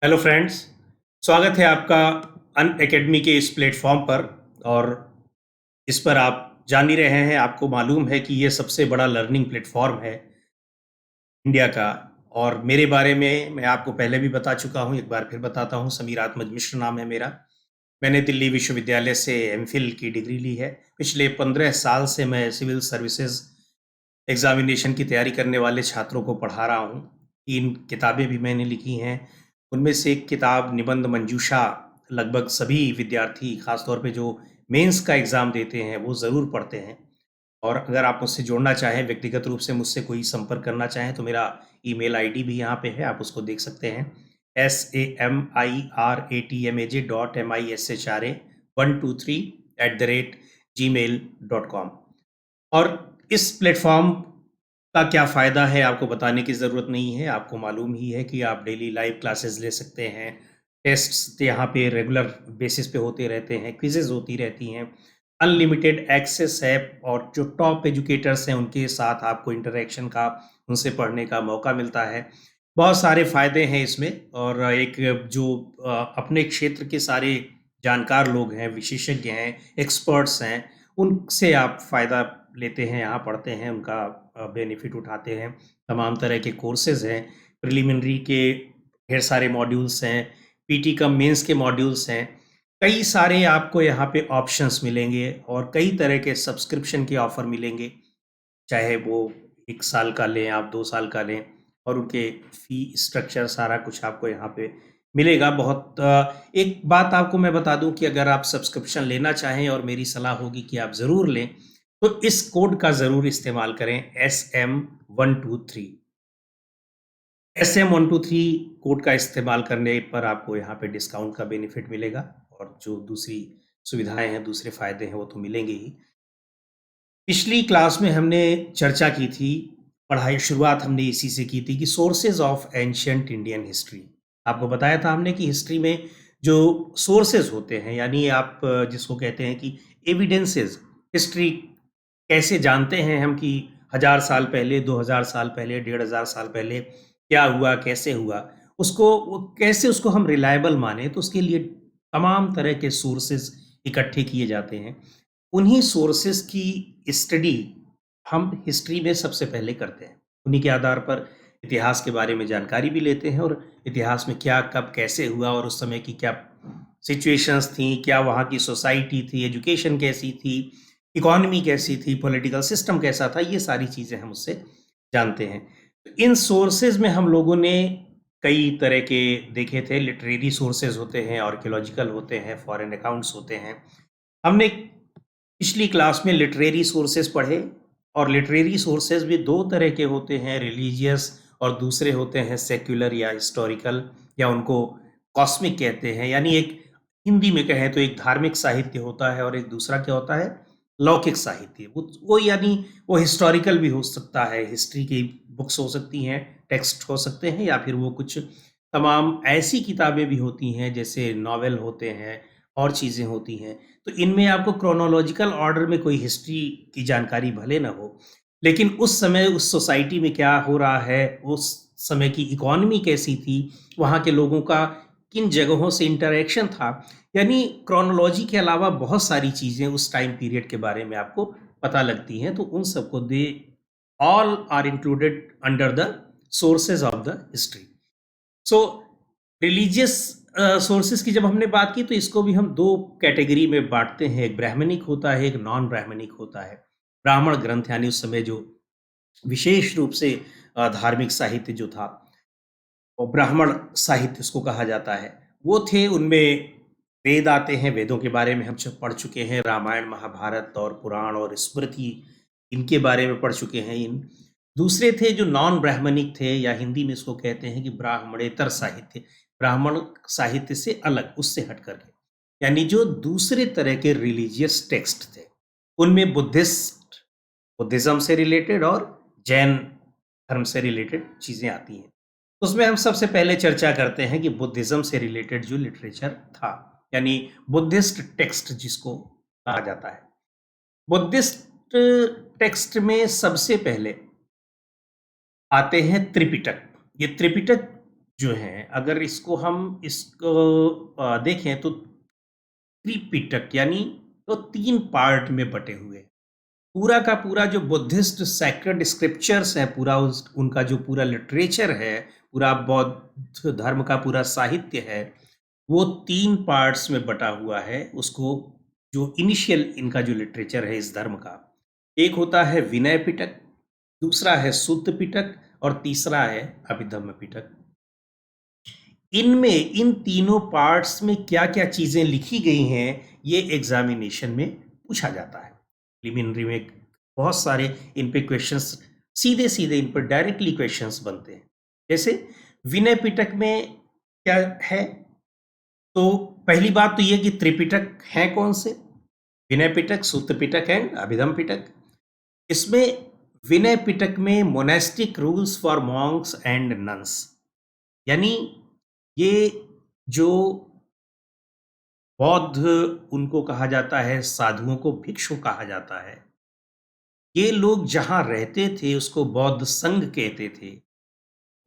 Hello friends. स्वागत है आपका अन एकेडमी के इस प्लेटफॉर्म पर। और इस पर आप जान ही रहे हैं, आपको मालूम है कि ये सबसे बड़ा लर्निंग प्लेटफॉर्म है इंडिया का। और मेरे बारे में मैं आपको पहले भी बता चुका हूँ, एक बार फिर बताता हूँ। समीर आत्मज मिश्र नाम है मेरा। मैंने दिल्ली विश्वविद्यालय से एमफिल की डिग्री ली है। पिछले 15 साल से मैं सिविल सर्विसेज एग्जामिनेशन की तैयारी करने वाले छात्रों को पढ़ा रहा हूँ। 3 किताबें भी मैंने लिखी हैं। उनमें से एक किताब निबंध मंजूषा लगभग सभी विद्यार्थी, खासतौर पे जो मेंस का एग्ज़ाम देते हैं, वो ज़रूर पढ़ते हैं। और अगर आप मुझसे जुड़ना चाहें, व्यक्तिगत रूप से मुझसे कोई संपर्क करना चाहें, तो मेरा ईमेल आईडी भी यहाँ पे है, आप उसको देख सकते हैं। SAMIRATMAJ.MISHRA123@gmail.com। और इस प्लेटफॉर्म का क्या फ़ायदा है आपको बताने की ज़रूरत नहीं है। आपको मालूम ही है कि आप डेली लाइव क्लासेस ले सकते हैं। टेस्ट्स यहाँ पे रेगुलर बेसिस पे होते रहते हैं, क्विज़ेज़ होती रहती हैं। अनलिमिटेड एक्सेस है और जो टॉप एजुकेटर्स हैं उनके साथ आपको इंटरैक्शन का, उनसे पढ़ने का मौका मिलता है। बहुत सारे फ़ायदे हैं इसमें। और एक जो अपने क्षेत्र के सारे जानकार लोग हैं, विशेषज्ञ हैं, एक्सपर्ट्स हैं, उनसे आप फ़ायदा लेते हैं, यहाँ पढ़ते हैं, उनका बेनिफिट उठाते हैं। तमाम तरह के कोर्सेज़ हैं, प्रिलिमिनरी के ढेर सारे मॉड्यूल्स हैं, पीटी कम मेंस के मॉड्यूल्स हैं। कई सारे आपको यहाँ पे ऑप्शंस मिलेंगे और कई तरह के सब्सक्रिप्शन के ऑफ़र मिलेंगे। चाहे वो 1 साल का लें, आप 2 साल का लें, और उनके फ़ी स्ट्रक्चर सारा कुछ आपको यहाँ पे मिलेगा। बहुत एक बात आपको मैं बता दूँ कि अगर आप सब्सक्रिप्शन लेना चाहें, और मेरी सलाह होगी कि आप ज़रूर लें, तो इस कोड का ज़रूर इस्तेमाल करें, SM123। SM123 कोड का इस्तेमाल करने पर आपको यहाँ पे डिस्काउंट का बेनिफिट मिलेगा। और जो दूसरी सुविधाएँ हैं, दूसरे फ़ायदे हैं, वो तो मिलेंगे ही। पिछली क्लास में हमने चर्चा की थी, पढ़ाई शुरुआत हमने इसी से की थी कि sources of ancient Indian history. आपको बताया था हमने कि हिस्ट्री में जो सोर्सेज होते हैं, यानी आप जिसको कहते हैं कि एविडेंसेस, हिस्ट्री कैसे जानते हैं हम कि 1000 साल पहले, 2000 साल पहले, 1500 साल पहले क्या हुआ, कैसे हुआ, उसको कैसे उसको हम रिलायबल माने, तो उसके लिए तमाम तरह के सोर्सेज इकट्ठे किए जाते हैं। उन्हीं सोर्सेस की स्टडी हम हिस्ट्री में सबसे पहले करते हैं। उन्हीं के आधार पर इतिहास के बारे में जानकारी भी लेते हैं, और इतिहास में क्या, कब, कैसे हुआ, और उस समय की क्या सिचुएशंस थी, क्या वहाँ की सोसाइटी थी, एजुकेशन कैसी थी, इकोनॉमी कैसी थी, पॉलिटिकल सिस्टम कैसा था, ये सारी चीज़ें हम उससे जानते हैं। तो इन सोर्सेज में हम लोगों ने कई तरह के देखे थे। लिटरेरी सोर्सेज होते हैं, आर्कियोलॉजिकल होते हैं, फॉरेन अकाउंट्स होते हैं। हमने पिछली क्लास में लिटरेरी सोर्सेज पढ़े, और लिटरेरी सोर्सेज भी दो तरह के होते हैं, रिलीजियस, और दूसरे होते हैं सेक्युलर या हिस्टोरिकल, या उनको कॉस्मिक कहते हैं। यानी एक हिंदी में कहें तो एक धार्मिक साहित्य होता है, और एक दूसरा क्या होता है, लौकिक साहित्य। वो यानी वो हिस्टोरिकल भी हो सकता है, हिस्ट्री की बुक्स हो सकती हैं, टेक्स्ट हो सकते हैं, या फिर वो कुछ तमाम ऐसी किताबें भी होती हैं जैसे नॉवेल होते हैं, और चीज़ें होती हैं। तो इनमें आपको क्रोनोलॉजिकल ऑर्डर में कोई हिस्ट्री की जानकारी भले ना हो, लेकिन उस समय उस सोसाइटी में क्या हो रहा है, उस समय की इकोनॉमी कैसी थी, वहाँ के लोगों का किन जगहों से इंटरेक्शन था, यानी क्रोनोलॉजी के अलावा बहुत सारी चीज़ें उस टाइम पीरियड के बारे में आपको पता लगती हैं। तो उन सबको they all are included under the sources of the history. So religious sources की जब हमने बात की, तो इसको भी हम दो कैटेगरी में बांटते हैं। एक ब्राह्मणिक होता है, एक नॉन ब्राह्मणिक होता है। ब्राह्मण ग्रंथ यानी उस समय जो विशेष रूप से धार्मिक साहित्य जो था, और ब्राह्मण साहित्य उसको कहा जाता है, वो थे। उनमें वेद आते हैं, वेदों के बारे में हम सब पढ़ चुके हैं, रामायण, महाभारत और पुराण और स्मृति, इनके बारे में पढ़ चुके हैं। इन दूसरे थे जो नॉन ब्राह्मणिक थे, या हिंदी में इसको कहते हैं कि ब्राह्मणेतर साहित्य, ब्राह्मण साहित्य से अलग, उससे हट करके, यानी जो दूसरे तरह के रिलीजियस टेक्स्ट थे। उनमें बुद्धिज्म से रिलेटेड और जैन धर्म से रिलेटेड चीज़ें आती हैं। उसमें हम सबसे पहले चर्चा करते हैं कि बुद्धिज्म से रिलेटेड जो लिटरेचर था, यानी बुद्धिस्ट टेक्स्ट जिसको कहा जाता है। बुद्धिस्ट टेक्स्ट में सबसे पहले आते हैं त्रिपिटक। ये त्रिपिटक जो हैं, अगर इसको देखें तो त्रिपिटक यानी तो 3 पार्ट में बटे हुए हैं। पूरा का पूरा जो बुद्धिस्ट सैक्रेड स्क्रिप्चर्स है, पूरा उनका जो पूरा लिटरेचर है, पूरा बौद्ध धर्म का पूरा साहित्य है, वो 3 पार्ट्स में बटा हुआ है। उसको जो इनिशियल इनका जो लिटरेचर है इस धर्म का, एक होता है विनय पिटक, दूसरा है सूत पिटक और तीसरा है अभिधम्म पिटक। इनमें इन तीनों पार्ट्स में क्या क्या चीजें लिखी गई हैं, ये एग्जामिनेशन में पूछा जाता है। प्रिलिमिनरी में बहुत सारे इन पे क्वेश्चंस, सीधे सीधे इन पर डायरेक्टली क्वेश्चंस बनते हैं। जैसे विनय पिटक में क्या है, तो पहली बात तो ये कि त्रिपिटक है कौन से, विनय पिटक, सूत्र पिटक एंड अभिधम पिटक। इसमें विनय पिटक में monastic rules for Monks and nuns, यानी ये जो बौद्ध, उनको कहा जाता है, साधुओं को भिक्षु कहा जाता है, ये लोग जहां रहते थे उसको बौद्ध संघ कहते थे।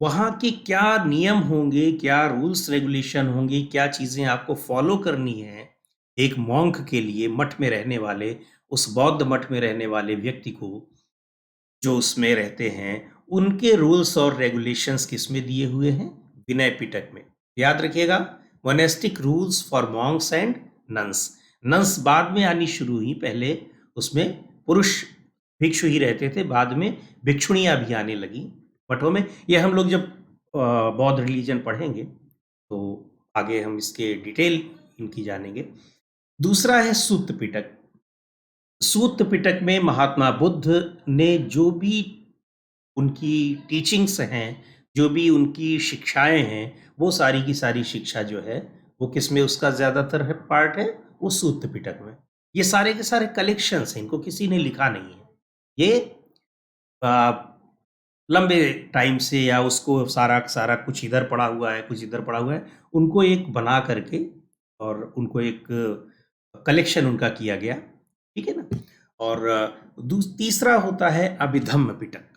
वहाँ के क्या नियम होंगे, क्या रूल्स रेगुलेशन होंगे, क्या चीज़ें आपको फॉलो करनी है एक मॉन्क के लिए, मठ में रहने वाले, उस बौद्ध मठ में रहने वाले व्यक्ति को, जो उसमें रहते हैं, उनके रूल्स और रेगुलेशंस किसमें दिए हुए हैं, विनय पिटक में। याद रखिएगा, monastic rules for Monks and nuns. Nuns बाद में आनी शुरू हुई, पहले उसमें पुरुष भिक्षु ही रहते थे, बाद में भिक्षुणियां भी आने लगी मठों में। ये हम लोग जब बौद्ध रिलीजन पढ़ेंगे तो आगे हम इसके डिटेल इनकी जानेंगे। दूसरा है सूत पिटक। सूत पिटक में महात्मा बुद्ध ने जो भी उनकी टीचिंग्स हैं, जो भी उनकी शिक्षाएं हैं, वो सारी की सारी शिक्षा जो है वो किस में उसका ज़्यादातर है पार्ट है, वो सूत पिटक में। ये सारे के सारे कलेक्शंस हैं, इनको किसी ने लिखा नहीं है। ये आ, लंबे टाइम से, या उसको सारा सारा कुछ इधर पड़ा हुआ है, कुछ इधर पड़ा हुआ है, उनको एक बना करके और उनको एक कलेक्शन उनका किया गया, ठीक है ना। और तीसरा होता है अभिधम्म पिटक।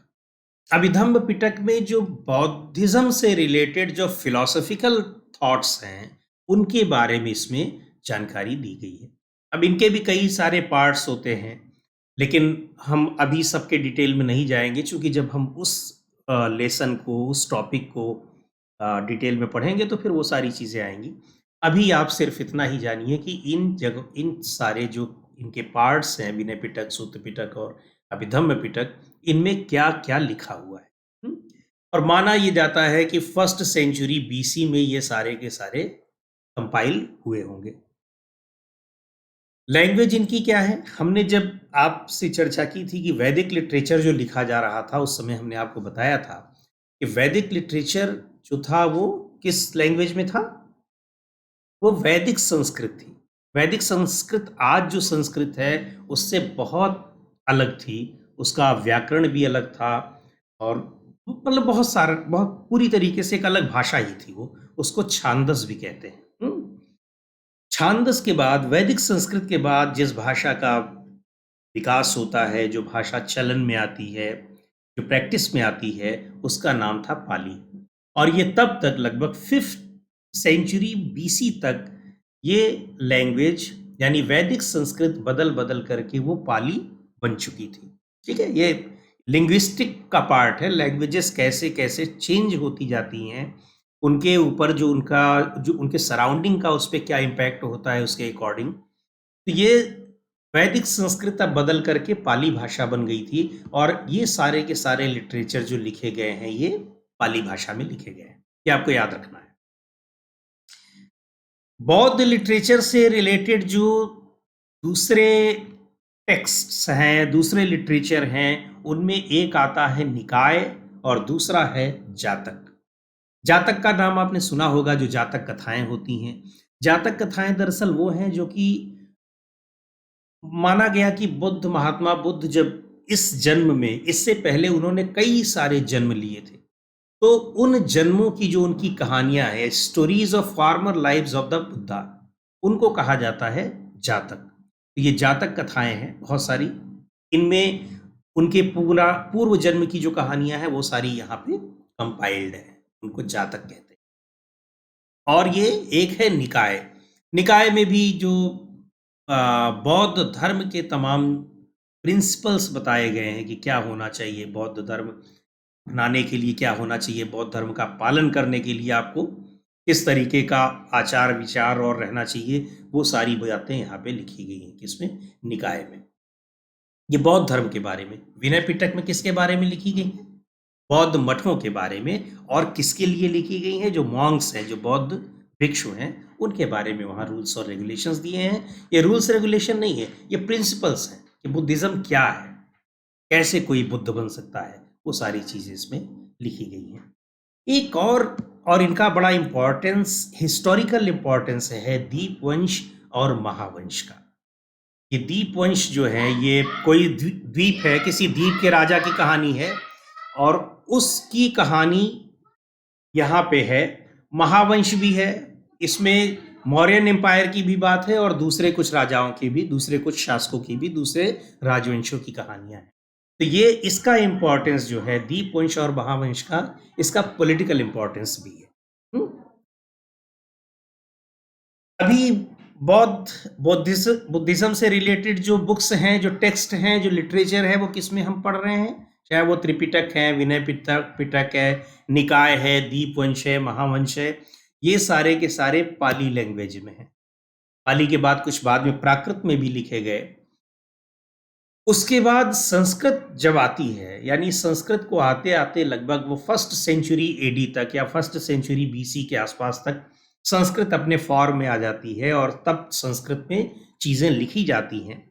अभिधम्म पिटक में जो बौद्धिज्म से रिलेटेड जो फिलोसॉफिकल थॉट्स हैं, उनके बारे में इसमें जानकारी दी गई है। अब इनके भी कई सारे पार्ट्स होते हैं, लेकिन हम अभी सबके डिटेल में नहीं जाएंगे, क्योंकि जब हम उस लेसन को, उस टॉपिक को डिटेल में पढ़ेंगे तो फिर वो सारी चीज़ें आएंगी। अभी आप सिर्फ इतना ही जानिए कि इन सारे जो इनके पार्ट्स हैं, विनय पिटक, सूत्र पिटक और अभिधम्म पिटक, इनमें क्या क्या लिखा हुआ है। और माना ये जाता है कि 1st सेंचुरी BC में ये सारे के सारे कंपाइल हुए होंगे। लैंग्वेज इनकी क्या है, हमने जब आपसे चर्चा की थी कि वैदिक लिटरेचर जो लिखा जा रहा था, उस समय हमने आपको बताया था कि वैदिक लिटरेचर जो था वो किस लैंग्वेज में था, वो वैदिक संस्कृत थी। वैदिक संस्कृत आज जो संस्कृत है उससे बहुत अलग थी, उसका व्याकरण भी अलग था, और मतलब बहुत पूरी तरीके से एक अलग भाषा ही थी वो। उसको छांदस भी कहते हैं। छांदस के बाद, वैदिक संस्कृत के बाद जिस भाषा का विकास होता है, जो भाषा चलन में आती है, जो प्रैक्टिस में आती है, उसका नाम था पाली। और ये तब तक लगभग 5th सेंचुरी BC तक ये लैंग्वेज यानी वैदिक संस्कृत बदल बदल करके वो पाली बन चुकी थी। ठीक है, ये लिंग्विस्टिक का पार्ट है, लैंग्वेजेस कैसे कैसे चेंज होती जाती हैं, उनके ऊपर जो उनके सराउंडिंग का उस पर क्या इम्पैक्ट होता है, उसके अकॉर्डिंग। तो ये वैदिक संस्कृत अब बदल करके पाली भाषा बन गई थी, और ये सारे के सारे लिटरेचर जो लिखे गए हैं ये पाली भाषा में लिखे गए हैं, ये आपको याद रखना है। बौद्ध लिटरेचर से रिलेटेड जो दूसरे टेक्स्ट्स हैं, दूसरे लिटरेचर हैं, उनमें एक आता है निकाय और दूसरा है जातक। जातक का नाम आपने सुना होगा, जो जातक कथाएं होती हैं। जातक कथाएं दरअसल वो हैं जो कि माना गया कि महात्मा बुद्ध जब इस जन्म में, इससे पहले उन्होंने कई सारे जन्म लिए थे, तो उन जन्मों की जो उनकी कहानियां हैं, stories of former lives of the Buddha, उनको कहा जाता है जातक। तो ये जातक कथाएं हैं बहुत सारी, इनमें उनके पूरा पूर्व जन्म की जो कहानियां हैं वो सारी यहाँ पे कंपाइल्ड है, उनको जातक कहते हैं। और ये एक है निकाय। निकाय में भी जो बौद्ध धर्म के तमाम प्रिंसिपल्स बताए गए हैं कि क्या होना चाहिए, बौद्ध धर्म अपनाने के लिए क्या होना चाहिए, बौद्ध धर्म का पालन करने के लिए आपको किस तरीके का आचार विचार और रहना चाहिए, वो सारी बातें यहाँ पे लिखी गई हैं। किसमें? निकाय में। ये बौद्ध धर्म के बारे में। विनय पिटक में किसके बारे में लिखी गई है? बौद्ध मठों के बारे में। और किसके लिए लिखी गई हैं? जो मॉन्क्स हैं, जो बौद्ध भिक्षु हैं, उनके बारे में वहाँ रूल्स और रेगुलेशंस दिए हैं। ये रूल्स रेगुलेशन नहीं है, ये प्रिंसिपल्स हैं कि बुद्धिज्म क्या है, कैसे कोई बुद्ध बन सकता है, वो सारी चीज़ें इसमें लिखी गई हैं। एक और इनका बड़ा इम्पोर्टेंस, हिस्टोरिकल इम्पोर्टेंस है दीपवंश और महावंश का। ये दीपवंश जो है, ये कोई द्वीप है, किसी द्वीप के राजा की कहानी है और उसकी कहानी यहाँ पे है। महावंश भी है, इसमें मौर्यन एम्पायर की भी बात है और दूसरे कुछ राजाओं की भी, दूसरे कुछ शासकों की भी, दूसरे राजवंशों की कहानियां हैं। तो ये इसका इम्पोर्टेंस जो है दीपवंश और महावंश का, इसका पॉलिटिकल इम्पोर्टेंस भी है। अभी बुद्धिज्म से रिलेटेड जो बुक्स हैं, जो टेक्स्ट हैं, जो लिटरेचर है, वो किस में हम पढ़ रहे हैं? चाहे वो त्रिपिटक है, विनय पिटक है, निकाय है, दीपवंश है, महावंश है, ये सारे के सारे पाली लैंग्वेज में हैं। पाली के बाद कुछ बाद में प्राकृत में भी लिखे गए। उसके बाद संस्कृत जब आती है, यानी संस्कृत को आते आते लगभग वो 1st सेंचुरी एडी तक या 1st सेंचुरी बीसी के आसपास तक संस्कृत अपने फॉर्म में आ जाती है और तब संस्कृत में चीजें लिखी जाती हैं,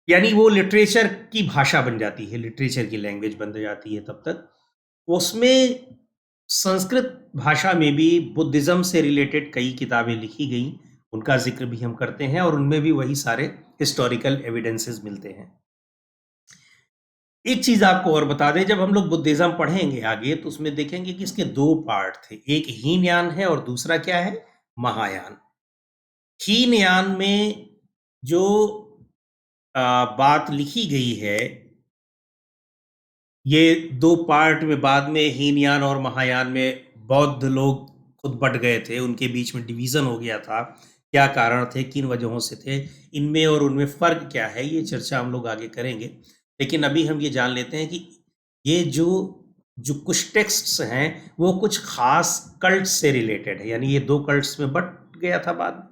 यानी वो लिटरेचर की भाषा बन जाती है, लिटरेचर की लैंग्वेज बन जाती है। तब तक उसमें संस्कृत भाषा में भी बुद्धिज्म से रिलेटेड कई किताबें लिखी गई, उनका जिक्र भी हम करते हैं और उनमें भी वही सारे हिस्टोरिकल एविडेंसेस मिलते हैं। एक चीज आपको और बता दें, जब हम लोग बुद्धिज्म पढ़ेंगे आगे तो उसमें देखेंगे कि इसके 2 पार्ट थे, एक हीनयान है और दूसरा क्या है? महायान। हीनयान में जो बात लिखी गई है, ये 2 पार्ट में बाद में हीनयान और महायान में बौद्ध लोग खुद बट गए थे, उनके बीच में डिवीजन हो गया था। क्या कारण थे, किन वजहों से थे, इनमें और उनमें फर्क क्या है, ये चर्चा हम लोग आगे करेंगे। लेकिन अभी हम ये जान लेते हैं कि ये जो जो कुछ टेक्स्ट्स हैं वो कुछ खास कल्ट से रिलेटेड है, यानी ये 2 कल्ट्स में बट गया था बाद में।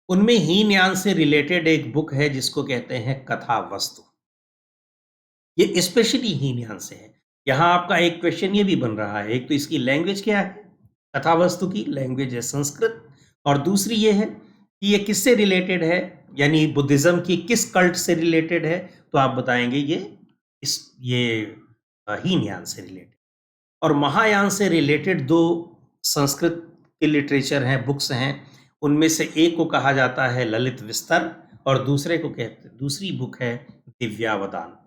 उनमें हीनयान से रिलेटेड एक बुक है जिसको कहते हैं कथा वस्तु। ये स्पेशली हीनयान से है। यहाँ आपका एक क्वेश्चन ये भी बन रहा है, एक तो इसकी लैंग्वेज क्या है, कथा वस्तु की लैंग्वेज है संस्कृत, और दूसरी ये है कि ये किससे रिलेटेड है, यानी बुद्धिज्म की किस कल्ट से रिलेटेड है, तो आप बताएंगे ये हीनयान से रिलेटेड। और महायान से रिलेटेड 2 संस्कृत के लिटरेचर हैं, बुक्स हैं, उनमें से एक को कहा जाता है ललित विस्तर और दूसरी बुक है दिव्यावदान।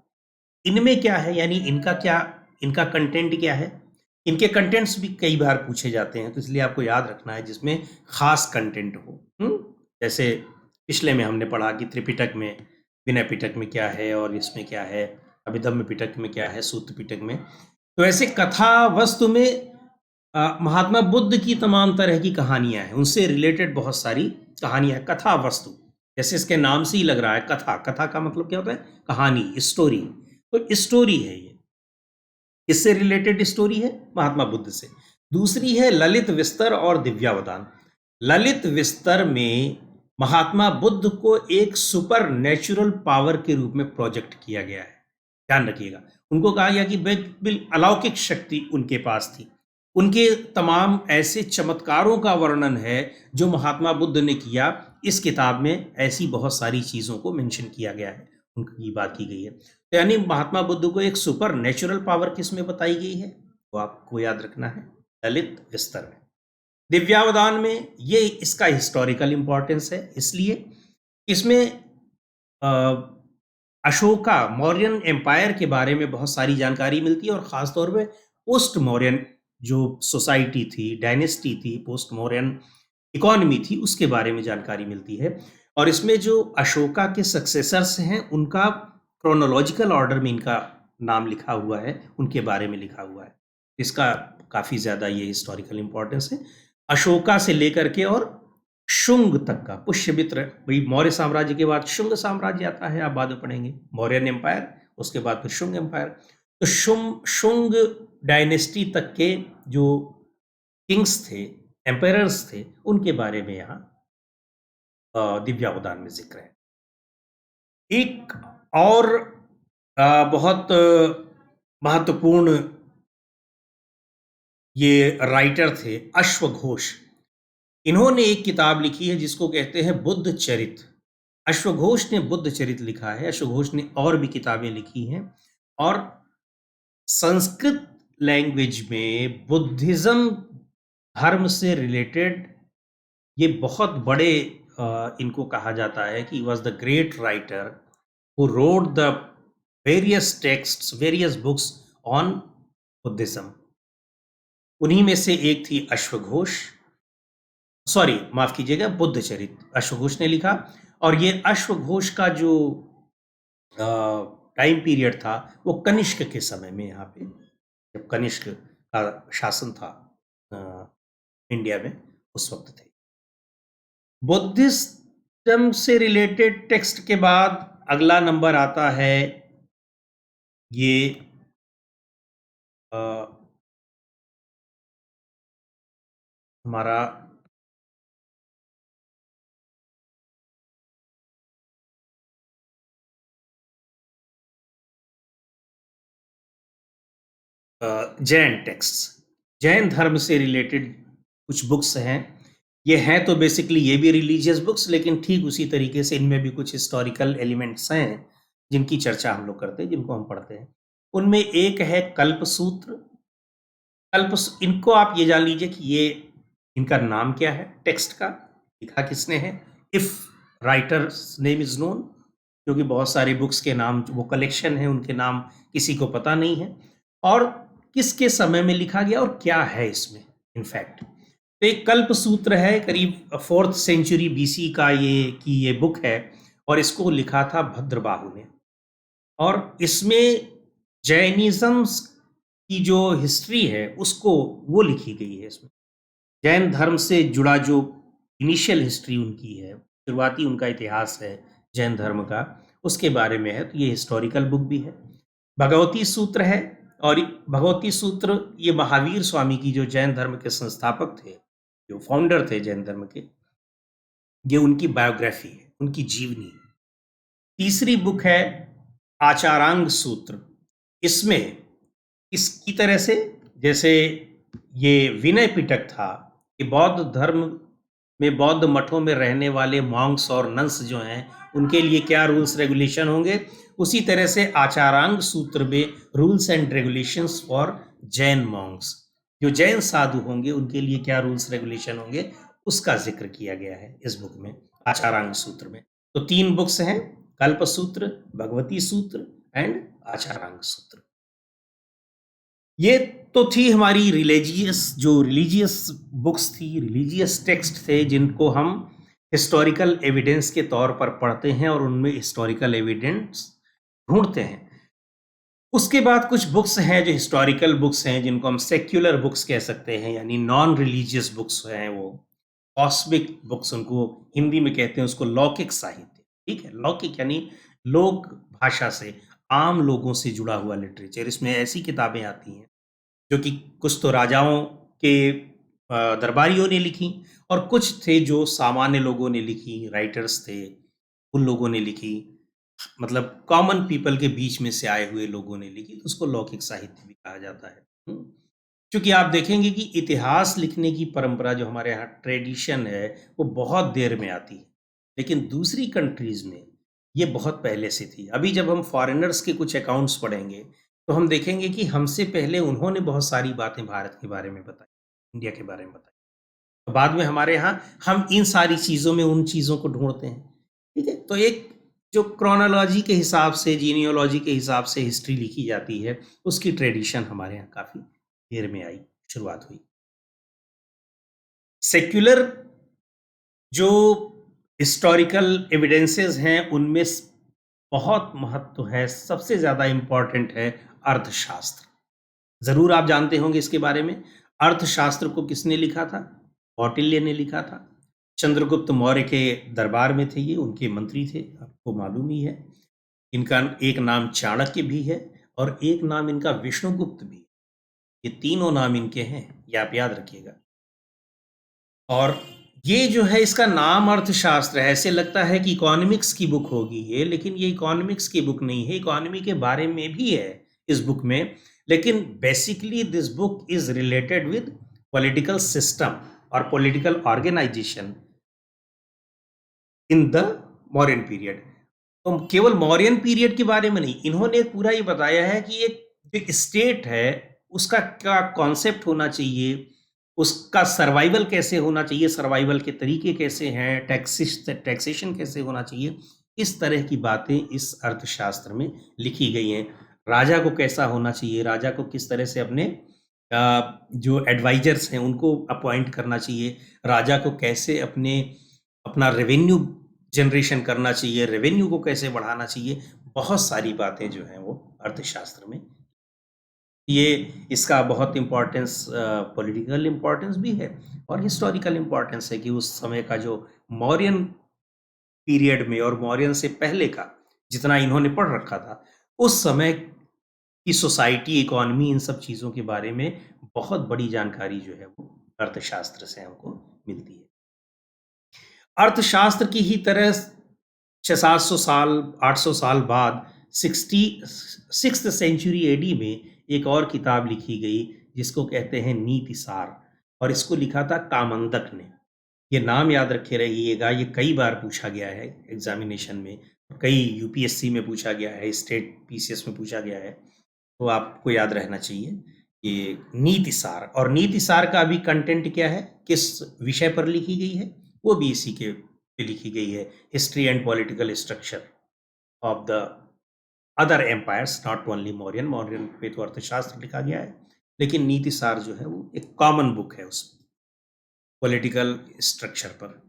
इनमें क्या है, यानी इनका कंटेंट क्या है? इनके कंटेंट्स भी कई बार पूछे जाते हैं, तो इसलिए आपको याद रखना है जिसमें खास कंटेंट हो। जैसे पिछले में हमने पढ़ा कि त्रिपिटक में, विनय पिटक में क्या है और इसमें क्या है, अभिधम्म पिटक में क्या है, सूत्र पिटक में। तो ऐसे कथा वस्तु में महात्मा बुद्ध की तमाम तरह की कहानियां हैं, उनसे रिलेटेड बहुत सारी कहानियां, कथा वस्तु, जैसे इसके नाम से ही लग रहा है कथा। कथा का मतलब क्या होता है? कहानी, स्टोरी। तो स्टोरी है ये, इससे रिलेटेड स्टोरी है महात्मा बुद्ध से। दूसरी है ललित विस्तर और दिव्यावदान। ललित विस्तर में महात्मा बुद्ध को एक सुपर नेचुरल पावर के रूप में प्रोजेक्ट किया गया है। ध्यान रखिएगा, उनको कहा गया कि बिल्कुल अलौकिक शक्ति उनके पास थी। उनके तमाम ऐसे चमत्कारों का वर्णन है जो महात्मा बुद्ध ने किया। इस किताब में ऐसी बहुत सारी चीजों को मेंशन किया गया है, उनकी बात की गई है। तो यानी महात्मा बुद्ध को एक सुपर नेचुरल पावर किस में बताई गई है, तो आपको याद रखना है ललित विस्तर में। दिव्यावदान में ये इसका हिस्टोरिकल इंपॉर्टेंस है, इसलिए इसमें अशोका, मौर्यन एम्पायर के बारे में बहुत सारी जानकारी मिलती है और ख़ासतौर पे पोस्ट मौर्यन जो सोसाइटी थी, डायनेस्टी थी, पोस्ट मौर्यन इकोनॉमी थी, उसके बारे में जानकारी मिलती है। और इसमें जो अशोका के सक्सेसर्स हैं उनका क्रोनोलॉजिकल ऑर्डर में इनका नाम लिखा हुआ है, उनके बारे में लिखा हुआ है। इसका काफ़ी ज़्यादा ये हिस्टोरिकल इम्पोर्टेंस है। अशोका से लेकर के और शुंग तक का, पुष्यमित्र, वही मौर्य साम्राज्य के बाद शुंग साम्राज्य आता है, आप बाद में पढ़ेंगे, मौर्यन एम्पायर, उसके बाद फिर शुंग एम्पायर। तो शुंग डायनेस्टी तक के जो किंग्स थे, एम्पायर्स थे, उनके बारे में यहाँ दिव्यावदान में जिक्र है। एक और बहुत महत्वपूर्ण ये राइटर थे अश्वघोष। इन्होंने एक किताब लिखी है जिसको कहते हैं बुद्ध चरित। अश्वघोष ने बुद्ध चरित लिखा है। अश्वघोष ने और भी किताबें लिखी हैं, और संस्कृत लैंग्वेज में बुद्धिज्म धर्म से रिलेटेड ये बहुत बड़े इनको कहा जाता है कि was the great writer who wrote the various texts, various books on Buddhism. उन्हीं में से एक थी अश्वघोष, सॉरी माफ कीजिएगा, बुद्ध चरित अश्वघोष ने लिखा। और ये अश्वघोष का जो टाइम पीरियड था वो कनिष्क के समय में, यहाँ पे जब कनिष्क का शासन था इंडिया में, उस वक्त थे। बुद्धिज्म से रिलेटेड टेक्स्ट के बाद अगला नंबर आता है ये हमारा जैन टेक्स्ट, जैन धर्म से रिलेटेड कुछ बुक्स हैं। ये हैं तो बेसिकली ये भी रिलीजियस बुक्स, लेकिन ठीक उसी तरीके से इनमें भी कुछ हिस्टोरिकल एलिमेंट्स हैं जिनकी चर्चा हम लोग करते हैं, जिनको हम पढ़ते हैं। उनमें एक है कल्पसूत्र। इनको आप ये जान लीजिए कि ये इनका नाम क्या है, टेक्स्ट का लिखा किसने है, if writers name is known, क्योंकि बहुत सारी बुक्स के नाम, वो कलेक्शन है, उनके नाम किसी को पता नहीं है, और किसके समय में लिखा गया और क्या है इसमें इनफैक्ट। तो एक कल्प सूत्र है, करीब 4th सेंचुरी बीसी का ये बुक है, और इसको लिखा था भद्रबाहु ने। और इसमें जैनिज्म की जो हिस्ट्री है उसको वो लिखी गई है। इसमें जैन धर्म से जुड़ा जो इनिशियल हिस्ट्री उनकी है, शुरुआती उनका इतिहास है जैन धर्म का, उसके बारे में है। तो ये हिस्टोरिकल बुक भी है। भगवती सूत्र है, और भगवती सूत्र ये महावीर स्वामी की, जो जैन धर्म के संस्थापक थे, जो फाउंडर थे जैन धर्म के, ये उनकी बायोग्राफी है, उनकी जीवनी। तीसरी बुक है आचारांग सूत्र। इसमें इसकी तरह से जैसे ये विनय पिटक था कि बौद्ध धर्म में, बौद्ध मठों में रहने वाले मॉन्क्स और नंस जो हैं उनके लिए क्या रूल्स रेगुलेशन होंगे, उसी तरह से आचारांग सूत्र में rules and regulations for Jain Monks, जो जैन साधु होंगे उनके लिए क्या रूल्स रेगुलेशन होंगे, उसका जिक्र किया गया है इस बुक में, आचारांग सूत्र में। तो 3 बुक्स हैं, कल्प सूत्र, भगवती सूत्र एंड आचारांग सूत्र। ये तो थी हमारी रिलीजियस बुक्स थी, रिलीजियस टेक्स्ट थे, जिनको हम हिस्टोरिकल एविडेंस के तौर पर पढ़ते हैं और उनमें हिस्टोरिकल एविडेंस ढूंढते हैं। उसके बाद कुछ बुक्स हैं जो हिस्टोरिकल बुक्स हैं, जिनको हम सेक्युलर बुक्स कह सकते हैं, यानी नॉन रिलीजियस बुक्स हैं, वो कॉस्मिक बुक्स उनको हिंदी में कहते हैं, उसको लौकिक साहित्य। ठीक है, लौकिक यानी लोक भाषा से, आम लोगों से जुड़ा हुआ लिटरेचर। इसमें ऐसी किताबें आती हैं जो कि कुछ तो राजाओं के दरबारियों ने लिखी, और कुछ थे जो सामान्य लोगों ने लिखी, राइटर्स थे, उन लोगों ने लिखी, मतलब कॉमन पीपल के बीच में से आए हुए लोगों ने लिखी, तो उसको लौकिक साहित्य भी कहा जाता है। क्योंकि आप देखेंगे कि इतिहास लिखने की परंपरा जो हमारे यहाँ ट्रेडिशन है वो बहुत देर में आती है, लेकिन दूसरी कंट्रीज में ये बहुत पहले से थी। अभी जब हम फॉरेनर्स के कुछ अकाउंट्स पढ़ेंगे तो हम देखेंगे कि हमसे पहले उन्होंने बहुत सारी बातें भारत के बारे में बताई, इंडिया के बारे में बताई, तो बाद में हमारे यहाँ हम इन सारी चीज़ों में उन चीज़ों को ढूंढते हैं। ठीक है, तो एक जो क्रोनोलॉजी के हिसाब से, जीनियोलॉजी के हिसाब से हिस्ट्री लिखी जाती है, उसकी ट्रेडिशन हमारे यहाँ काफ़ी देर में आई, शुरुआत हुई। सेक्युलर जो हिस्टोरिकल एविडेंसेस हैं उनमें बहुत महत्व है, सबसे ज़्यादा इम्पॉर्टेंट है अर्थशास्त्र। ज़रूर आप जानते होंगे इसके बारे में। अर्थशास्त्र को किसने लिखा था? कौटिल्य ने लिखा था। चंद्रगुप्त मौर्य के दरबार में थे, ये उनके मंत्री थे, आपको मालूम ही है। इनका एक नाम चाणक्य भी है और एक नाम इनका विष्णुगुप्त भी। ये तीनों नाम इनके हैं, ये आप याद रखिएगा। और ये जो है इसका नाम अर्थशास्त्र है, ऐसे लगता है कि इकोनॉमिक्स की बुक होगी ये, लेकिन ये इकोनॉमिक्स की बुक नहीं है। इकोनॉमी के बारे में भी है इस बुक में, लेकिन basically this book is related with political system और political organisation in the Mauryan period. तो केवल मौर्यन पीरियड के बारे में नहीं, इन्होंने पूरा ये बताया है कि एक जो स्टेट है उसका क्या कॉन्सेप्ट होना चाहिए, उसका सर्वाइवल कैसे होना चाहिए, सर्वाइवल के तरीके कैसे हैं, टैक्सेशन कैसे होना चाहिए, इस तरह की बातें इस अर्थशास्त्र में लिखी गई हैं। राजा को कैसा होना चाहिए, राजा को किस तरह से अपने जो एडवाइजर्स हैं उनको अपॉइंट करना चाहिए, राजा को कैसे अपना रेवेन्यू जनरेशन करना चाहिए, रेवेन्यू को कैसे बढ़ाना चाहिए, बहुत सारी बातें जो हैं वो अर्थशास्त्र में। ये इसका बहुत इम्पोर्टेंस पॉलिटिकल इम्पोर्टेंस भी है और हिस्टोरिकल इम्पोर्टेंस है कि उस समय का जो मौर्यन पीरियड में और मौर्यन से पहले का जितना इन्होंने पढ़ रखा था, उस समय की सोसाइटी, इकोनॉमी, इन सब चीज़ों के बारे में बहुत बड़ी जानकारी जो है वो अर्थशास्त्र से हमको मिलती है। अर्थशास्त्र की ही तरह 600-700 साल, 800 साल बाद 66th सेंचुरी एडी में एक और किताब लिखी गई जिसको कहते हैं नीति सार, और इसको लिखा था कामंदक ने। ये नाम याद रखे रहिएगा, ये कई बार पूछा गया है एग्जामिनेशन में, कई यूपीएससी में पूछा गया है, स्टेट पीसीएस में पूछा गया है, तो आपको याद रहना चाहिए ये नीति सार। और नीति सार का भी कंटेंट क्या है, किस विषय पर लिखी गई है, वो भी इसी के पे लिखी गई है, history and political structure of the other empires, not only Mauryan. Mauryan पे तो अर्थशास्त्र लिखा गया है, लेकिन नीति सार जो है वो एक कॉमन बुक है उस पॉलिटिकल स्ट्रक्चर पर,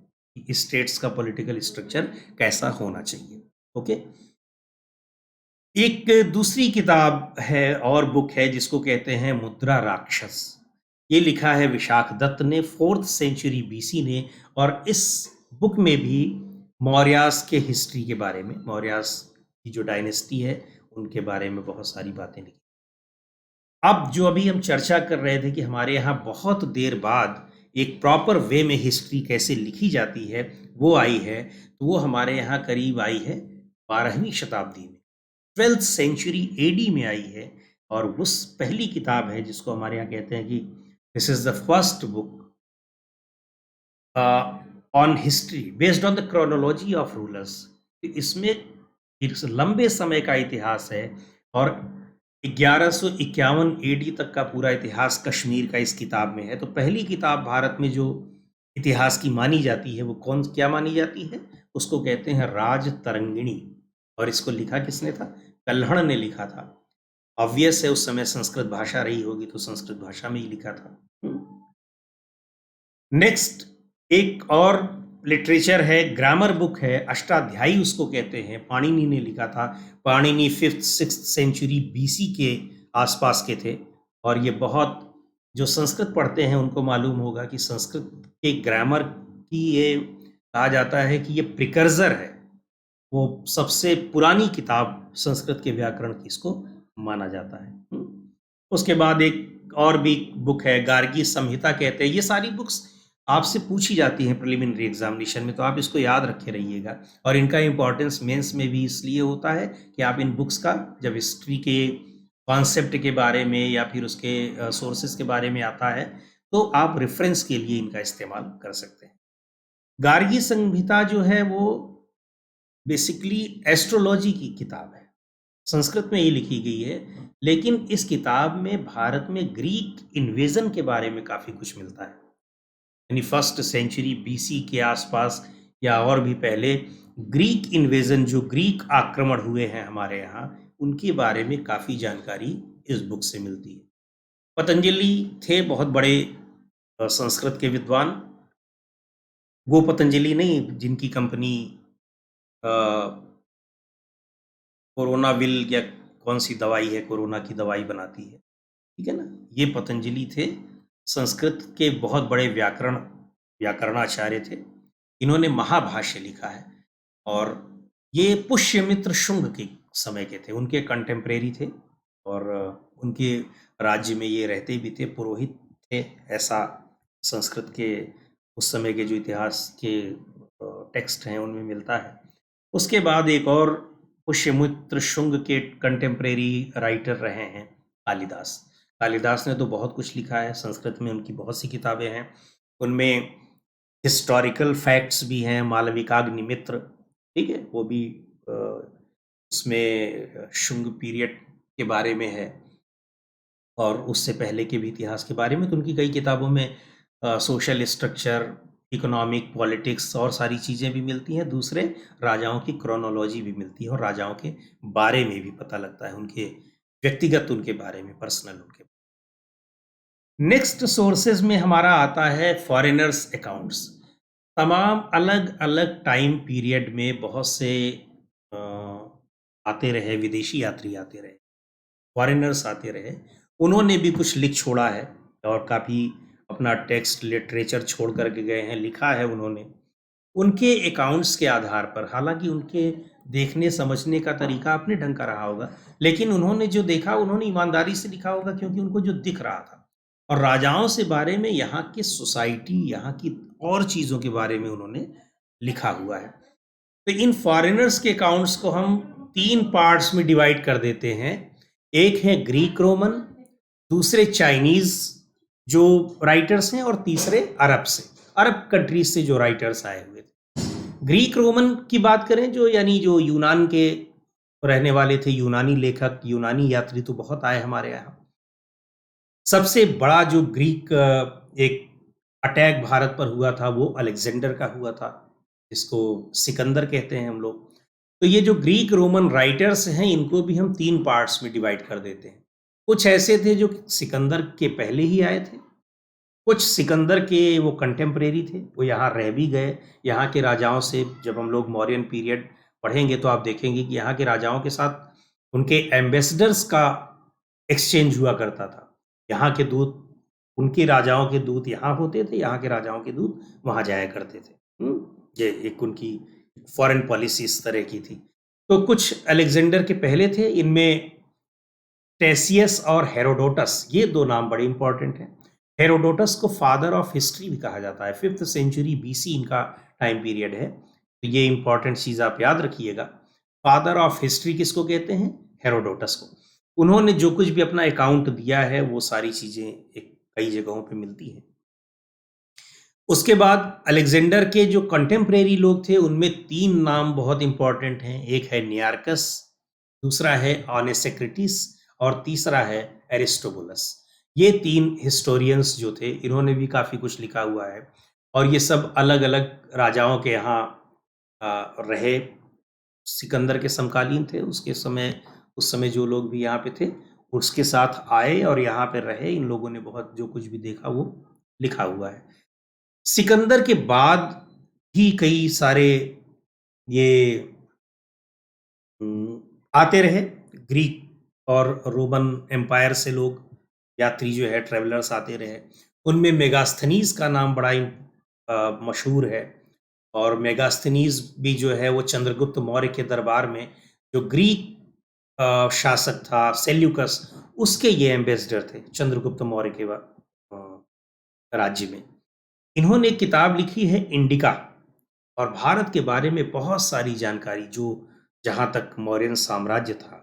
स्टेट्स का पॉलिटिकल स्ट्रक्चर कैसा होना चाहिए। ओके, एक दूसरी किताब है और बुक है जिसको कहते हैं मुद्रा राक्षस। ये लिखा है विशाख दत्त ने 4th सेंचुरी बीसी ने, और इस बुक में भी मौर्यास के हिस्ट्री के बारे में, मौर्यास की जो डायनेस्टी है उनके बारे में बहुत सारी बातें लिखी। अब जो अभी हम चर्चा कर रहे थे कि हमारे यहाँ बहुत देर बाद एक प्रॉपर वे में हिस्ट्री कैसे लिखी जाती है वो आई है, तो वो हमारे यहाँ करीब आई है 12वीं शताब्दी में, 12th सेंचुरी एडी में आई है। और उस पहली किताब है जिसको हमारे यहाँ कहते हैं कि this is the first book on history based on the chronology of rulers. इसमें एक लंबे समय का इतिहास है और 1151 एडी तक का पूरा इतिहास कश्मीर का इस किताब में है। तो पहली किताब भारत में जो इतिहास की मानी जाती है वो क्या मानी जाती है, उसको कहते हैं राज तरंगिणी। और इसको लिखा किसने था, कल्हण ने लिखा था। ऑब्वियस है उस समय संस्कृत भाषा रही होगी तो संस्कृत भाषा में ही लिखा था। नेक्स्ट एक और लिटरेचर है, ग्रामर बुक है, अष्टाध्यायी उसको कहते हैं, पाणिनि ने लिखा था। पाणिनि 5th-6th सेंचुरी बीसी के आसपास के थे, और ये बहुत, जो संस्कृत पढ़ते हैं उनको मालूम होगा कि संस्कृत के ग्रामर की ये कहा जाता है कि ये प्रिकर्जर है, वो सबसे पुरानी किताब संस्कृत के व्याकरण की इसको माना जाता है। उसके बाद एक और भी बुक है गार्गी संहिता कहते हैं। ये सारी बुक्स आपसे पूछी जाती हैं प्रिलिमिनरी एग्जामिनेशन में, तो आप इसको याद रखे रहिएगा। और इनका इंपॉर्टेंस मेंस में भी इसलिए होता है कि आप इन बुक्स का जब हिस्ट्री के कॉन्सेप्ट के बारे में या फिर उसके सोर्सेज के बारे में आता है तो आप रेफरेंस के लिए इनका इस्तेमाल कर सकते हैं। गार्गी संहिता जो है वो बेसिकली एस्ट्रोलॉजी की किताब है, संस्कृत में ही लिखी गई है, लेकिन इस किताब में भारत में ग्रीक इन्वेजन के बारे में काफ़ी कुछ मिलता है। यानी 1st सेंचुरी बीसी के आसपास या और भी पहले ग्रीक इन्वेजन, जो ग्रीक आक्रमण हुए हैं हमारे यहाँ, उनके बारे में काफ़ी जानकारी इस बुक से मिलती है। पतंजलि थे बहुत बड़े संस्कृत के विद्वान, वो पतंजलि नहीं जिनकी कंपनी कोरोना विल या कौन सी दवाई है, कोरोना की दवाई बनाती है, ठीक है ना, ये पतंजलि थे, संस्कृत के बहुत बड़े व्याकरण व्याकरणाचार्य थे। इन्होंने महाभाष्य लिखा है और ये पुष्यमित्र शुंग के समय के थे, उनके कंटेम्परेरी थे और उनके राज्य में ये रहते भी थे, पुरोहित थे, ऐसा संस्कृत के उस समय के जो इतिहास के टेक्स्ट हैं उनमें मिलता है। उसके बाद एक और पुष्यमित्र शुंग के कंटेम्परेरी राइटर रहे हैं कालिदास। कालिदास ने तो बहुत कुछ लिखा है, संस्कृत में उनकी बहुत सी किताबें हैं, उनमें हिस्टोरिकल फैक्ट्स भी हैं, मालविकाग्निमित्र, ठीक है, वो भी उसमें शुंग पीरियड के बारे में है और उससे पहले के भी इतिहास के बारे में। तो उनकी कई किताबों में सोशल स्ट्रक्चर, इकोनॉमिक, पॉलिटिक्स और सारी चीज़ें भी मिलती हैं। दूसरे राजाओं की क्रोनोलॉजी भी मिलती है और राजाओं के बारे में भी पता लगता है, उनके व्यक्तिगत, उनके बारे में, पर्सनल उनके। नेक्स्ट सोर्सेज में हमारा आता है फॉरेनर्स अकाउंट्स। तमाम अलग अलग टाइम पीरियड में बहुत से आते रहे, विदेशी यात्री आते रहे, फॉरेनर्स आते रहे, उन्होंने भी कुछ लिख छोड़ा है और काफ़ी अपना टेक्स्ट लिटरेचर छोड़ करके गए हैं, लिखा है उन्होंने। उनके अकाउंट्स के आधार पर, हालांकि उनके देखने समझने का तरीका अपने ढंग का रहा होगा, लेकिन उन्होंने जो देखा उन्होंने ईमानदारी से लिखा होगा, क्योंकि उनको जो दिख रहा था और राजाओं से बारे में, यहाँ की सोसाइटी, यहाँ की और चीज़ों के बारे में उन्होंने लिखा हुआ है। तो इन फॉरेनर्स के अकाउंट्स को हम 3 पार्ट्स में डिवाइड कर देते हैं। एक है ग्रीक रोमन, दूसरे चाइनीज जो राइटर्स हैं और तीसरे अरब से, अरब कंट्रीज से जो राइटर्स आए हुए थे। ग्रीक रोमन की बात करें, जो यानी जो यूनान के रहने वाले थे, यूनानी लेखक, यूनानी यात्री तो बहुत आए हमारे यहाँ। सबसे बड़ा जो ग्रीक एक अटैक भारत पर हुआ था वो अलेक्जेंडर का हुआ था, इसको सिकंदर कहते हैं हम लोग। तो ये जो ग्रीक रोमन राइटर्स हैं, इनको भी हम 3 पार्ट्स में डिवाइड कर देते हैं। कुछ ऐसे थे जो सिकंदर के पहले ही आए थे, कुछ सिकंदर के वो कंटेम्परेरी थे, वो यहाँ रह भी गए। यहाँ के राजाओं से जब हम लोग मौर्यन पीरियड पढ़ेंगे तो आप देखेंगे कि यहाँ के राजाओं के साथ उनके एम्बेसडर्स का एक्सचेंज हुआ करता था। यहाँ के दूत, उनके राजाओं के दूत यहाँ होते थे, यहाँ के राजाओं के दूत वहाँ जाया करते थे। ये एक उनकी फॉरेन पॉलिसी इस तरह की थी। तो कुछ अलेक्जेंडर के पहले थे, इनमें टेसियस और हेरोडोटस, ये 2 नाम बड़े इंपॉर्टेंट हैं। हेरोडोटस को फादर ऑफ हिस्ट्री भी कहा जाता है, 5th सेंचुरी बीसी इनका टाइम पीरियड है। तो ये इंपॉर्टेंट चीज़ आप याद रखिएगा। फादर ऑफ हिस्ट्री किसको कहते हैं? हेरोडोटस को। उन्होंने जो कुछ भी अपना अकाउंट दिया है वो सारी चीज़ें एक कई जगहों पे मिलती हैं। उसके बाद अलेक्जेंडर के जो कंटेम्परेरी लोग थे उनमें 3 नाम बहुत इंपॉर्टेंट हैं। एक है नियार्कस, दूसरा है ऑनेसेक्रिटिस और तीसरा है एरिस्टोबुलस। ये 3 हिस्टोरियंस जो थे, इन्होंने भी काफ़ी कुछ लिखा हुआ है और ये सब अलग अलग राजाओं के यहाँ रहे। सिकंदर के समकालीन थे, उसके समय, उस समय जो लोग भी यहाँ पे थे उसके साथ आए और यहाँ पे रहे। इन लोगों ने बहुत जो कुछ भी देखा वो लिखा हुआ है। सिकंदर के बाद भी कई सारे ये आते रहे, ग्रीक और रोमन एम्पायर से लोग, यात्री जो है, ट्रेवलर्स आते रहे। उनमें मेगास्थनीज का नाम बड़ा मशहूर है और मेगास्थनीज भी जो है वो चंद्रगुप्त मौर्य के दरबार में, जो ग्रीक शासक था सेल्यूकस, उसके ये एम्बेसडर थे चंद्रगुप्त मौर्य के राज्य में। इन्होंने एक किताब लिखी है इंडिका और भारत के बारे में बहुत सारी जानकारी, जो जहाँ तक मौर्यन साम्राज्य था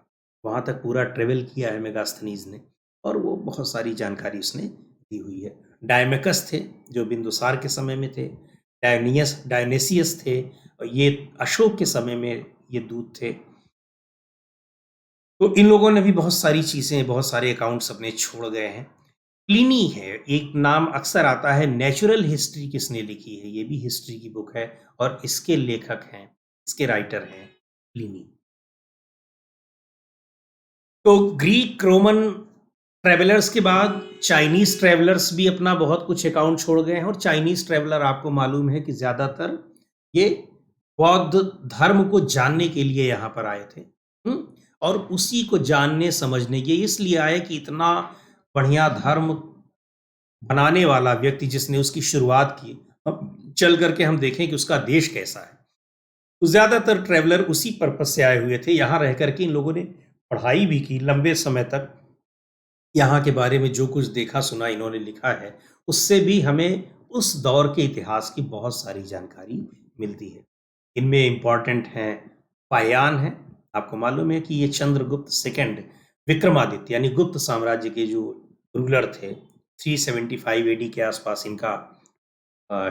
वहाँ तक पूरा ट्रेवल किया है मेगास्थनीज ने और वो बहुत सारी जानकारी उसने दी हुई है। डायमेकस थे जो बिंदुसार के समय में थे, डायनेसियस थे और ये अशोक के समय में ये दूत थे। तो इन लोगों ने भी बहुत सारी चीज़ें, बहुत सारे अकाउंट्स अपने छोड़ गए हैं। प्लिनी है एक नाम अक्सर आता है। नेचुरल हिस्ट्री किसने लिखी है? ये भी हिस्ट्री की बुक है और इसके लेखक हैं, इसके राइटर हैं प्लिनी। तो ग्रीक रोमन ट्रेवलर्स के बाद चाइनीज ट्रेवलर्स भी अपना बहुत कुछ अकाउंट छोड़ गए हैं और चाइनीज ट्रेवलर आपको मालूम है कि ज़्यादातर ये बौद्ध धर्म को जानने के लिए यहाँ पर आए थे। और उसी को जानने समझने के इसलिए आए कि इतना बढ़िया धर्म बनाने वाला व्यक्ति जिसने उसकी शुरुआत की चल करके हम देखें कि उसका देश कैसा है। तो ज़्यादातर ट्रैवलर उसी पर्पज़ से आए हुए थे। यहाँ रह कर के इन लोगों ने पढ़ाई भी की लंबे समय तक। यहाँ के बारे में जो कुछ देखा सुना इन्होंने लिखा है, उससे भी हमें उस दौर के इतिहास की बहुत सारी जानकारी मिलती है। इनमें इम्पोर्टेंट हैं फाहियान हैं। आपको मालूम है कि ये चंद्रगुप्त सेकंड विक्रमादित्य यानी गुप्त साम्राज्य के जो रूलर थे, 375 एडी के आसपास इनका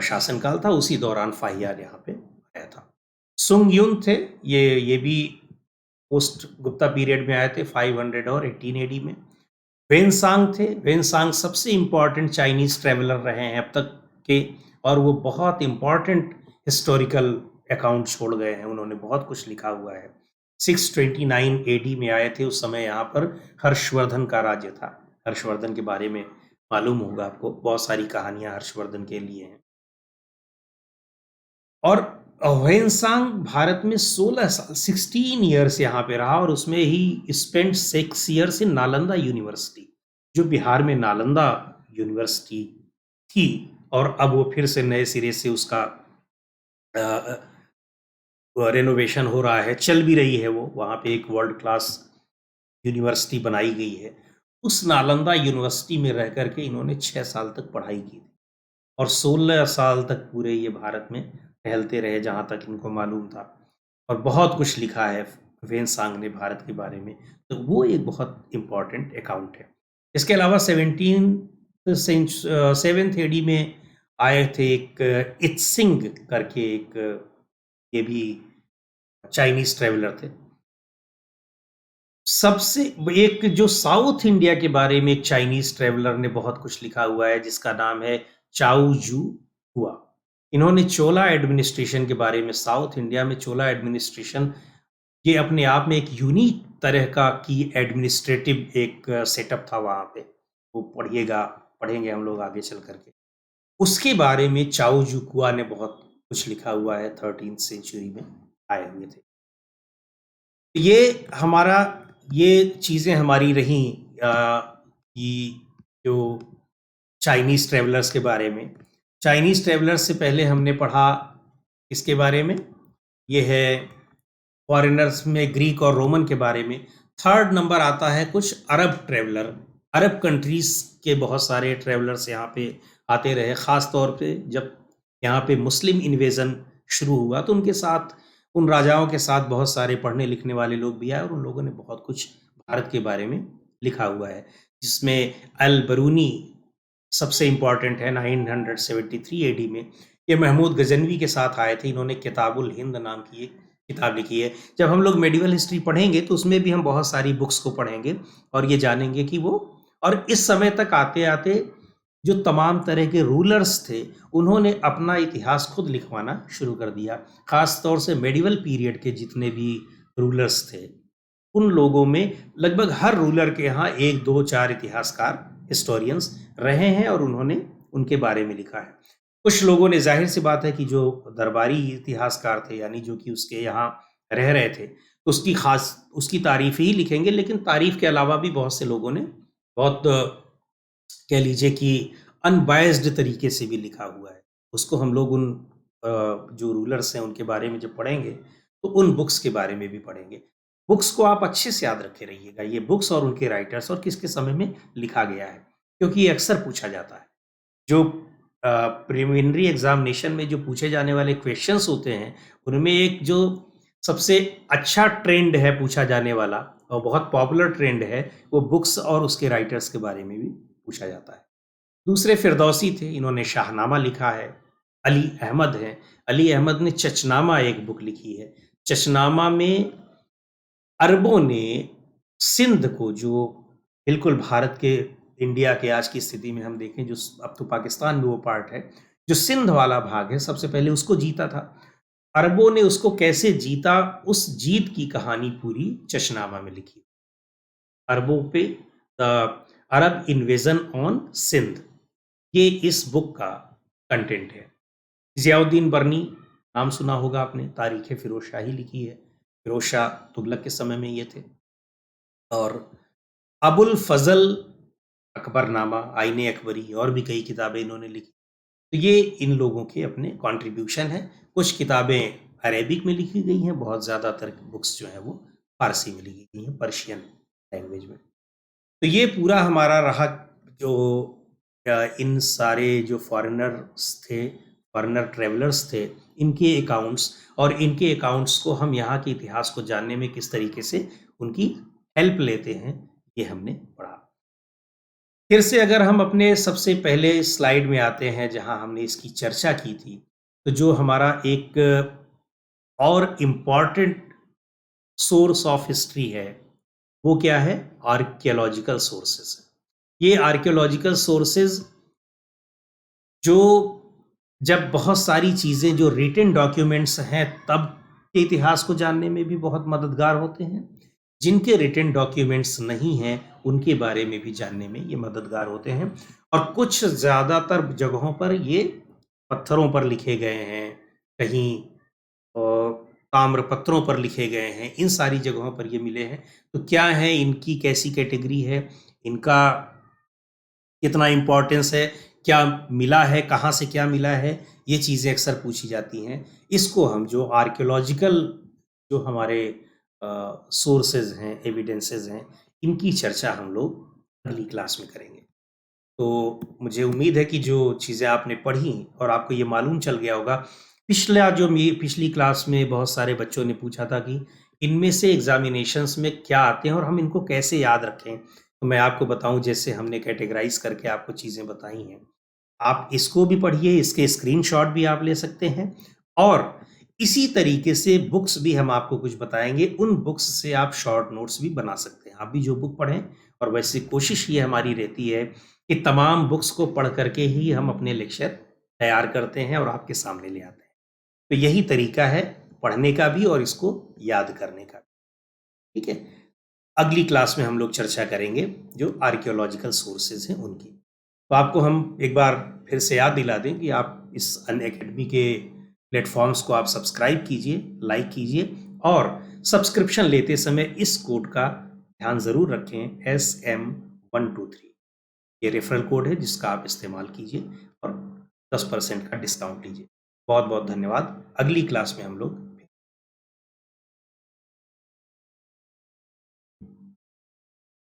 शासनकाल था। उसी दौरान फाहियान यहाँ पे आया था। सुंग युन थे, ये भी पोस्ट गुप्ता पीरियड में आए थे 500 और 18 एडी में। वेनसांग थे। वेनसांग सबसे इम्पॉर्टेंट चाइनीज ट्रेवलर रहे हैं अब तक के, और वो बहुत इम्पॉर्टेंट हिस्टोरिकल अकाउंट छोड़ गए हैं। उन्होंने बहुत कुछ लिखा हुआ है। 629 एडी में आए थे। उस समय यहाँ पर हर्षवर्धन का राज्य था। हर्षवर्धन के बारे में मालूम होगा आपको, बहुत सारी कहानियां हर्षवर्धन के लिए हैं। और ह्वेनसांग भारत में 16 साल 16 ईयर्स यहाँ पे रहा, और उसमें ही spend 6 years in Nalanda university, जो बिहार में नालंदा यूनिवर्सिटी थी, और अब वो फिर से नए सिरे से उसका रेनोवेशन हो रहा है, चल भी रही है। वो वहाँ पे एक वर्ल्ड क्लास यूनिवर्सिटी बनाई गई है। उस नालंदा यूनिवर्सिटी में रह कर के इन्होंने 6 साल तक पढ़ाई की और 16 साल तक पूरे ये भारत में टहलते रहे, जहाँ तक इनको मालूम था। और बहुत कुछ लिखा है वेनसांग ने भारत के बारे में, तो वो एक बहुत इम्पॉर्टेंट अकाउंट है। इसके अलावा 7th एडी में आए थे एक इत्सिंग करके एक, ये भी चाइनीज ट्रेवलर थे। सबसे एक जो साउथ इंडिया के बारे में एक चाइनीज ट्रेवलर ने बहुत कुछ लिखा हुआ है, जिसका नाम है चाउ जू हुआ। इन्होंने चोला एडमिनिस्ट्रेशन के बारे में, साउथ इंडिया में चोला एडमिनिस्ट्रेशन ये अपने आप में एक यूनिक तरह का की एडमिनिस्ट्रेटिव एक सेटअप था वहाँ पे। वो पढ़ेंगे हम लोग आगे चल करके। उसके बारे में चाओ जुकुआ ने बहुत कुछ लिखा हुआ है, 13th सेंचुरी में आए हुए थे। ये हमारा ये चीज़ें हमारी रहीं कि जो चाइनीज़ ट्रैवलर्स के बारे में। चाइनीज़ ट्रैवलर्स से पहले हमने पढ़ा इसके बारे में, ये है फॉरेनर्स में ग्रीक और रोमन के बारे में। थर्ड नंबर आता है कुछ अरब ट्रैवलर। अरब कंट्रीज़ के बहुत सारे ट्रैवलर्स यहाँ पे आते रहे, ख़ास तौर पे जब यहाँ पे मुस्लिम इन्वेज़न शुरू हुआ, तो उनके साथ उन राजाओं के साथ बहुत सारे पढ़ने लिखने वाले लोग भी आए, और उन लोगों ने बहुत कुछ भारत के बारे में लिखा हुआ है, जिसमें अल बरूनी सबसे इम्पॉर्टेंट है। 973 एडी में ये महमूद गजनवी के साथ आए थे। इन्होंने किताबुल हिंद नाम की एक किताब लिखी है। जब हम लोग मेडिवल हिस्ट्री पढ़ेंगे तो उसमें भी हम बहुत सारी बुक्स को पढ़ेंगे और ये जानेंगे कि वो, और इस समय तक आते आते जो तमाम तरह के रूलर्स थे, उन्होंने अपना इतिहास खुद लिखवाना शुरू कर दिया। खास तौर से मेडिवल पीरियड के जितने भी रूलर्स थे, उन लोगों में लगभग हर रूलर के यहाँ 1, 2, 4 इतिहासकार, हिस्टोरियंस रहे हैं, और उन्होंने उनके बारे में लिखा है। कुछ लोगों ने, जाहिर सी बात है कि जो दरबारी इतिहासकार थे, यानी जो कि उसके यहाँ रह रहे थे, तो उसकी तारीफ ही लिखेंगे, लेकिन तारीफ के अलावा भी बहुत से लोगों ने बहुत कह लीजिए कि अनबायस्ड तरीके से भी लिखा हुआ है। उसको हम लोग उन जो रूलर्स हैं उनके बारे में जब पढ़ेंगे, तो उन बुक्स के बारे में भी पढ़ेंगे। बुक्स को आप अच्छे से याद रखे रहिएगा, ये बुक्स और उनके राइटर्स और किसके समय में लिखा गया है, क्योंकि ये अक्सर पूछा जाता है। जो प्रिलिमिनरी एग्जामिनेशन में जो पूछे जाने वाले क्वेश्चंस होते हैं, उनमें एक जो सबसे अच्छा ट्रेंड है पूछा जाने वाला और बहुत पॉपुलर ट्रेंड है, वो बुक्स और उसके राइटर्स के बारे में भी पूछा जाता है। दूसरे फिरदौसी थे, इन्होंने शाहनामा लिखा है। अली अहमद हैं, अली अहमद ने चचनामा एक बुक लिखी है। चचनामा में अरबों ने सिंध को, जो बिल्कुल भारत के, इंडिया के आज की स्थिति में हम देखें, जो अब तो पाकिस्तान में वो पार्ट है, जो सिंध वाला भाग है, सबसे पहले उसको जीता था। अरबों ने उसको कैसे जीता, उस जीत की कहानी पूरी चचनामा में लिखी। अरबों पे अरब इन्वेजन ऑन सिंध, ये इस बुक का कंटेंट है। जियाउद्दीन बर्नी नाम सुना होगा आपने, तारीख फिरोज शाही लिखी है। फिरोज शाह तुगलक के समय में ये थे। और अबुल फजल अकबरनामा, आईने अकबरी, और भी कई किताबें इन्होंने लिखी। तो ये इन लोगों के अपने कंट्रीब्यूशन है। कुछ किताबें अरेबिक में लिखी गई हैं, बहुत ज़्यादातर बुक्स जो हैं वो फारसी में लिखी गई हैं, पर्शियन लैंग्वेज में। तो ये पूरा हमारा रहा जो इन सारे जो फॉरेनर्स थे, फॉरेनर ट्रैवलर्स थे, इनके अकाउंट्स, और इनके अकाउंट्स को हम यहाँ के इतिहास को जानने में किस तरीके से उनकी हेल्प लेते हैं, ये हमने पढ़ा। फिर से अगर हम अपने सबसे पहले स्लाइड में आते हैं जहाँ हमने इसकी चर्चा की थी, तो जो हमारा एक और इम्पॉर्टेंट सोर्स ऑफ हिस्ट्री है, वो क्या है? Archaeological sources. ये आर्कियोलॉजिकल सोर्सेज जो जब बहुत सारी चीज़ें जो रिटन डॉक्यूमेंट्स हैं तब के इतिहास को जानने में भी बहुत मददगार होते हैं। जिनके रिटन डॉक्यूमेंट्स नहीं हैं उनके बारे में भी जानने में ये मददगार होते हैं। और कुछ ज़्यादातर जगहों पर ये पत्थरों पर लिखे गए हैं, कहीं ताम्रपत्रों पर लिखे गए हैं, इन सारी जगहों पर ये मिले हैं। तो क्या है इनकी, कैसी कैटेगरी है, इनका कितना इम्पोर्टेंस है, क्या मिला है, कहाँ से क्या मिला है, ये चीज़ें अक्सर पूछी जाती हैं। इसको हम जो आर्कियोलॉजिकल जो हमारे सोर्सेज हैं, एविडेंसेस हैं, इनकी चर्चा हम लोग अगली क्लास में करेंगे। तो मुझे उम्मीद है कि जो चीज़ें आपने पढ़ी और आपको ये मालूम चल गया होगा। पिछली क्लास में बहुत सारे बच्चों ने पूछा था कि इनमें से एग्जामिनेशंस में क्या आते हैं और हम इनको कैसे याद रखें। तो मैं आपको बताऊं, जैसे हमने कैटेगराइज करके आपको चीज़ें बताई हैं, आप इसको भी पढ़िए, इसके स्क्रीनशॉट भी आप ले सकते हैं। और इसी तरीके से बुक्स भी हम आपको कुछ बताएंगे, उन बुक्स से आप शॉर्ट नोट्स भी बना सकते हैं। आप भी जो बुक पढ़ें, और वैसे कोशिश ये हमारी रहती है कि तमाम बुक्स को पढ़ करके ही हम अपने लेक्चर तैयार करते हैं और आपके सामने ले आते हैं। तो यही तरीका है पढ़ने का भी और इसको याद करने का। ठीक है, अगली क्लास में हम लोग चर्चा करेंगे जो आर्कियोलॉजिकल सोर्सेज हैं उनकी। तो आपको हम एक बार फिर से याद दिला दें कि आप इस अनअकैडमी के प्लेटफॉर्म्स को आप सब्सक्राइब कीजिए, लाइक कीजिए, और सब्सक्रिप्शन लेते समय इस कोड का ध्यान ज़रूर रखें, SM123। ये रेफरल कोड है जिसका आप इस्तेमाल कीजिए और 10% का डिस्काउंट लीजिए। बहुत बहुत धन्यवाद। अगली क्लास में हम लोग